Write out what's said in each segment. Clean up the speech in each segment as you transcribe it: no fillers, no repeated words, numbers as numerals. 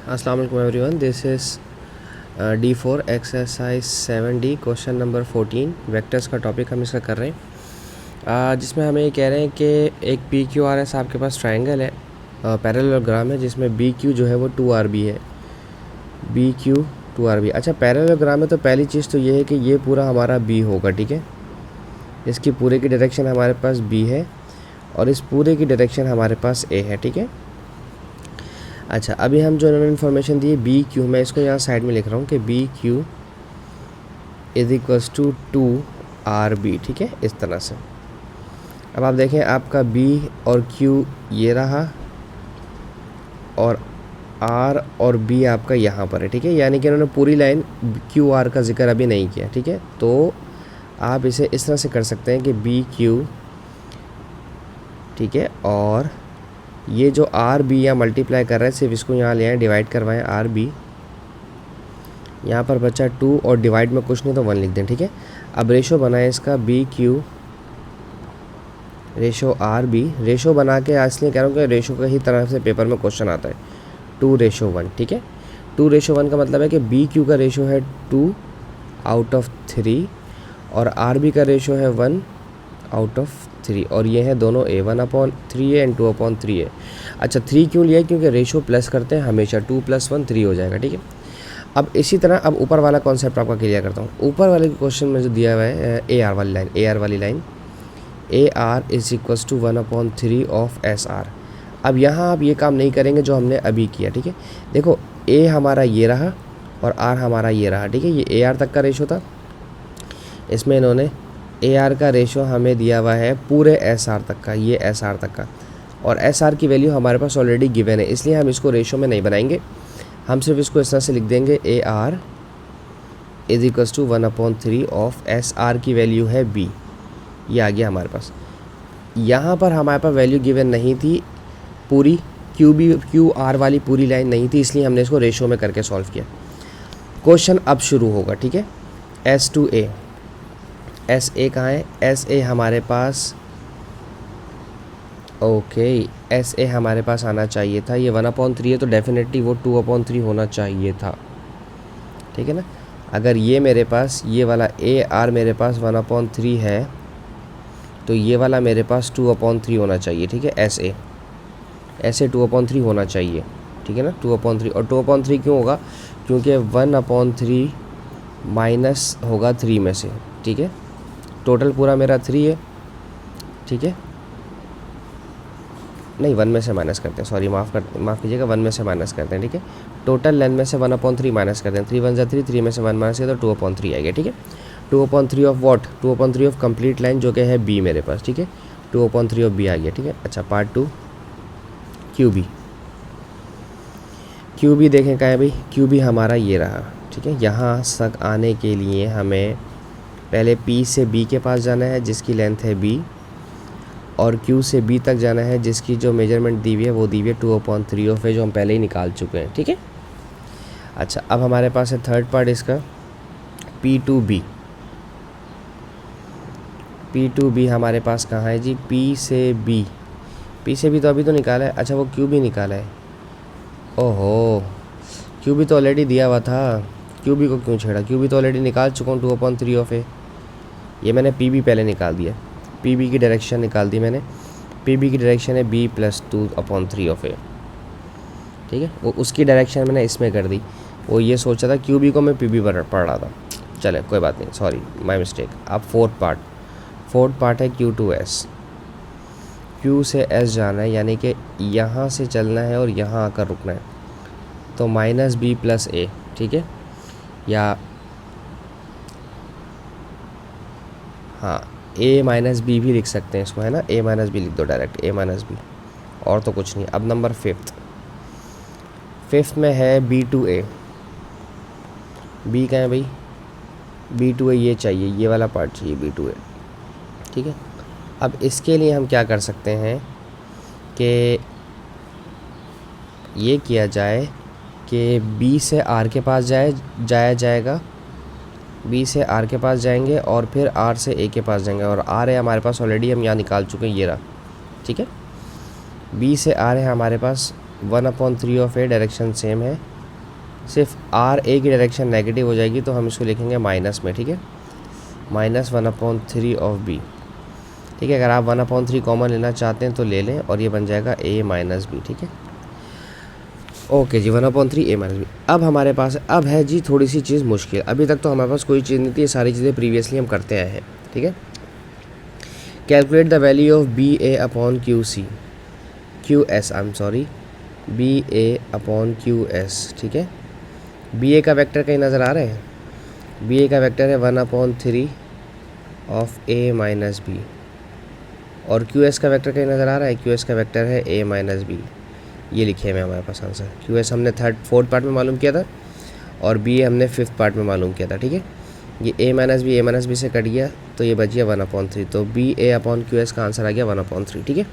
अस्सलाम वालेकुम everyone, this is D4 exercise 7D question number 14 vectors का टॉपिक हम इसका कर रहे हैं, जिसमें हमें ये कह रहे हैं कि एक PQRS आपके पास ट्रायंगल है, पैरेललोग्राम है जिसमें BQ जो है वो 2RB है। BQ 2RB। अच्छा, पैरेललोग्राम है तो पहली चीज़ तो ये है कि ये पूरा हमारा B होगा, ठीक है। इसकी पूरे की डायरेक्शन हमारे पास B है और इस पूरे की डायरेक्शन हमारे पास A है, ठीक है। अच्छा, अभी हम जो इन्होंने इन्फॉर्मेशन दी है BQ, मैं इसको यहाँ साइड में लिख रहा हूँ कि BQ is equals to 2RB, ठीक है, इस तरह से। अब आप देखें आपका B और Q ये रहा और R और B आपका यहाँ पर है, ठीक है। यानी कि इन्होंने पूरी लाइन QR का जिक्र अभी नहीं किया, ठीक है। तो आप इसे इस तरह से कर सकते हैं कि BQ, ठीक है, और ये जो RB यहाँ मल्टीप्लाई कर रहा है सिर्फ इसको यहाँ ले आए, डिवाइड करवाएं RB, यहाँ पर बचा 2 और डिवाइड में कुछ नहीं तो 1 लिख दें, ठीक है। अब रेशो बनाए इसका BQ रेशो RB, रेशो बना के इसलिए कह रहा हूँ कि रेशो का ही तरह से पेपर में क्वेश्चन आता है 2:1, ठीक है। 2:1 का मतलब है कि BQ का रेशो है 2/3 और RB का रेशो है 1/3 और ये है दोनों A 1/3 है एंड 2/3 है। अच्छा, 3 क्यों लिया है? क्योंकि रेशो प्लस करते हैं हमेशा, 2 + 1 3 हो जाएगा, ठीक है। अब इसी तरह अब ऊपर वाला कॉन्सेप्ट आपका क्लियर करता हूँ। ऊपर वाले क्वेश्चन में जो दिया हुआ है AR वाली line AR is equals to 1/3 of SR। अब यहाँ आप ये काम नहीं करेंगे जो हमने अभी किया, ठीक है। देखो A हमारा ये रहा और R हमारा ये रहा, ठीक है। ये AR तक का रेशो था, इसमें इन्होंने AR का रेशो हमें दिया हुआ है पूरे SR तक का, ये SR तक का, और SR की वैल्यू हमारे पास ऑलरेडी गिवन है, इसलिए हम इसको रेशो में नहीं बनाएंगे। हम सिर्फ इसको इस तरह से लिख देंगे AR is equals to 1/3 of SR की वैल्यू है B। ये आ गया हमारे पास। यहाँ पर हमारे पास वैल्यू गिवन नहीं थी पूरी, QR वाली पूरी लाइन नहीं थी, इसलिए हमने इसको रेशो में करके सॉल्व किया। क्वेश्चन अब शुरू होगा, ठीक है। S2A, SA कहाँ है? SA हमारे पास, ओके, SA हमारे पास आना चाहिए था। ये 1/3 है तो डेफिनेटली वो 2/3 होना चाहिए था, ठीक है ना। अगर ये मेरे पास ये वाला AR मेरे पास 1/3 है तो ये वाला मेरे पास 2/3 होना चाहिए, ठीक है। SA 2/3 होना चाहिए, ठीक है ना, 2/3। और 2/3 क्यों होगा? क्योंकि 1/3 माइनस होगा 3 में से, ठीक है। टोटल पूरा मेरा 3 है, ठीक है। नहीं, 1 में से माइनस करते हैं, सॉरी, माफ़ कीजिएगा, 1 में से माइनस करते हैं, ठीक है। टोटल लेंथ में से 1/3 माइनस करते हैं, 3 × 1 = 3, 3 में से 1 माइनस किया तो 2/3 आएगा, ठीक है। 2/3 of what? 2/3 of complete line जो कि है B मेरे पास, ठीक है। 2/3 ऑफ B आ गया, ठीक है। अच्छा, पार्ट 2 QB देखें कहाँ है भाई? QB हमारा ये रहा, ठीक है। यहाँ तक आने के लिए हमें पहले P से B के पास जाना है जिसकी लेंथ है B, और Q से B तक जाना है जिसकी जो मेजरमेंट दी हुई है वो दी हुई है 2/3 ऑफ है, जो हम पहले ही निकाल चुके हैं, ठीक है। अच्छा, अब हमारे पास है थर्ड पार्ट इसका P2B। P2B हमारे पास कहाँ है जी? P से B तो अभी तो निकाला है। अच्छा, वो QB निकाला है। ओहो, QB तो ऑलरेडी दिया हुआ था, QB को क्यों छेड़ा? QB तो ऑलरेडी निकाल चुका हूँ 2/3 ऑफ है। ये मैंने PB पहले निकाल दिया, PB की डायरेक्शन निकाल दी मैंने। PB की डायरेक्शन है B + 2/3 ऑफ है, ठीक है। वो उसकी डायरेक्शन मैंने इसमें कर दी। वो ये सोचा था QB को मैं PB पर पढ़ रहा था। चले, कोई बात नहीं, सॉरी, माय मिस्टेक। अब फोर्थ पार्ट है Q2S। Q से S जाना है, यानी कि यहाँ से चलना है और यहाँ आकर रुकना है, तो -B + A, ठीक है। या हाँ, A - B भी लिख सकते हैं इसको, है ना। A - B लिख दो डायरेक्ट, A - B, और तो कुछ नहीं। अब नंबर फिफ्थ में है B2A। B कहाँ है भाई? B2A ये चाहिए, ये वाला पार्ट चाहिए B2A, ठीक है। अब इसके लिए हम क्या कर सकते हैं कि ये किया जाए कि B से R के पास जाया जाएगा, B से R के पास जाएंगे और फिर R से A के पास जाएंगे, और R है हमारे पास ऑलरेडी, हम यहाँ निकाल चुके हैं, ये रहा, ठीक है। B से R है हमारे पास 1/3 ऑफ A, डायरेक्शन सेम है, सिर्फ आर ए की डायरेक्शन नेगेटिव हो जाएगी तो हम इसको लिखेंगे माइनस में, ठीक है, -1/3 ऑफ बी, ठीक है। अगर आप 1/3 कॉमन लेना चाहते हैं तो ले लें और ये बन जाएगा a माइनस बी, ठीक है। ओके जी, 1/3 a माइनस बी। अब हमारे पास अब है जी थोड़ी सी चीज़ मुश्किल, अभी तक तो हमारे पास कोई चीज़ नहीं थी, ये सारी चीज़ें प्रीवियसली हम करते आए हैं, ठीक है। Calculate the value of B A upon Q C, Q S, I am sorry, B A upon Q S, ठीक है। बी ए का वेक्टर कहीं नज़र आ रहे हैं? बी ए का वेक्टर है 1/3 ऑफ ए माइनस बी, और क्यू एस का वेक्टर कहीं नज़र आ रहा है? क्यू एस का वेक्टर है ए माइनस बी, ये लिखे हुए हमारे पास आंसर। क्यू एस हमने फोर्थ पार्ट में मालूम किया था और बी ए हमने फिफ्थ पार्ट में मालूम किया था, ठीक है। ये ए माइनस बी से कट गया तो ये बच गया 1/3, तो B A upon Q S का आंसर आ गया 1/3, ठीक है।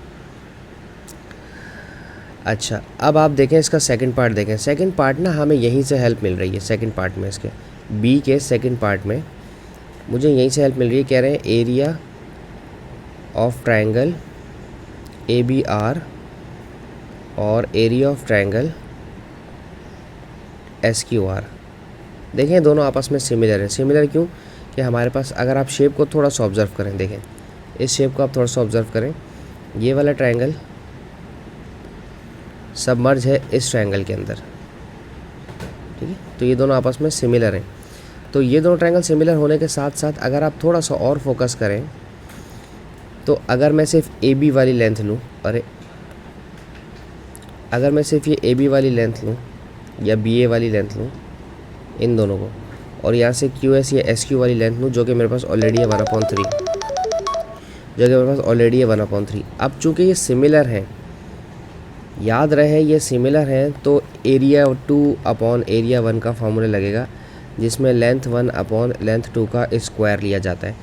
अच्छा, अब आप देखें इसका सेकंड पार्ट देखें। सेकंड पार्ट ना हमें यहीं से हेल्प मिल रही है, सेकंड पार्ट में इसके बी के सेकंड पार्ट में मुझे यहीं से हेल्प मिल रही है। कह रहे हैं area of triangle A B R और area of triangle S Q R. देखें दोनों आपस में सिमिलर हैं। सिमिलर क्यों? कि हमारे पास अगर आप शेप को थोड़ा सा ऑब्ज़र्व करें, देखें इस शेप को आप थोड़ा सा ऑब्ज़र्व करें, ये वाला ट्रायंगल सबमर्ज है इस ट्रायंगल के अंदर, ठीक है। तो ये दोनों आपस में सिमिलर हैं। तो ये दोनों ट्रायंगल सिमिलर होने के साथ साथ अगर आप थोड़ा सा और फोकस करें तो अगर मैं सिर्फ ए बी वाली लेंथ लूँ, अगर मैं सिर्फ ये ए बी वाली लेंथ लूँ या बी ए वाली लेंथ लूँ, इन दोनों को, और यहाँ से क्यू एस या एस क्यू वाली लेंथ लूँ जो कि मेरे पास ऑलरेडी है 1/3, जो कि मेरे पास ऑलरेडी है 1/3। अब चूँकि ये सिमिलर हैं, याद रहे ये सिमिलर हैं, तो एरिया 2 अपॉन एरिया 1 का फॉर्मूला लगेगा जिसमें लेंथ 1 अपॉन लेंथ 2 का स्क्वायर लिया जाता है।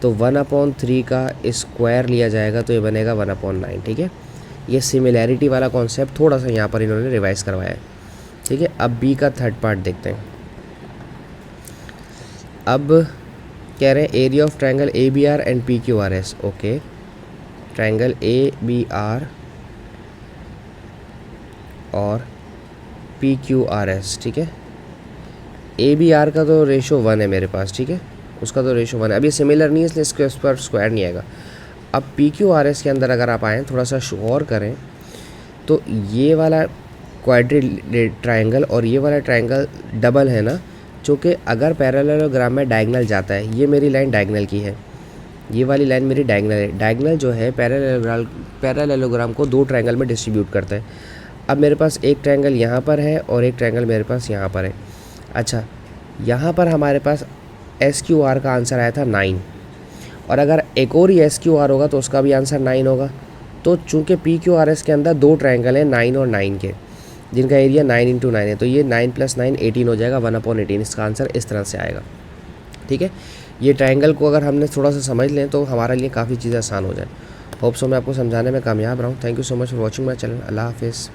तो 1/3 का स्क्वायर लिया जाएगा तो ये बनेगा 1/9, ठीक है। ये सिमिलैरिटी वाला कॉन्सेप्ट थोड़ा सा यहाँ पर इन्होंने रिवाइज़ करवाया है, ठीक है। अब बी का थर्ड पार्ट देखते हैं। अब कह रहे हैं area of triangle A B R and P Q R S. Okay, triangle A B R और पी क्यू आर एस, ठीक है। ए बी आर का तो रेशो 1 है मेरे पास, ठीक है, उसका तो रेशो 1 है। अब ये सिमिलर नहीं है इसलिए इसके उस पर स्क्वायर नहीं आएगा। अब पी क्यू आर एस के अंदर अगर आप आएँ थोड़ा सा गौर करें तो ये वाला क्वाड्री ट्रायंगल और ये वाला ट्रायंगल डबल है ना, चूँकि अगर पैरेललोग्राम में डायगोनल जाता है, ये मेरी लाइन डायगोनल की है, ये वाली लाइन मेरी डायगोनल है। डायगोनल जो है पैरेललोग्राम को दो ट्रायंगल में डिस्ट्रीब्यूट करता है। अब मेरे पास एक ट्रायंगल यहाँ पर है और एक ट्रायंगल मेरे पास यहाँ पर है। अच्छा, यहाँ पर हमारे पास एस क्यू आर का आंसर आया था 9, और अगर एक और ही एस क्यू आर होगा तो उसका भी आंसर 9 होगा। तो चूँकि पी क्यू आर एस के अंदर दो ट्रायंगल हैं 9 और 9 के, जिनका एरिया 9 × 9 है, तो ये 9 + 9 18 हो जाएगा, 1/18। इसका आंसर इस तरह से आएगा, ठीक है। ये ट्रायंगल को अगर हमने थोड़ा सा समझ लें तो हमारे लिए काफ़ी चीज़ें आसान हो जाए। होप सो मैं आपको समझाने में कामयाब रहा हूँ। Thank you so much for watching my channel. अल्लाह हाफिज़।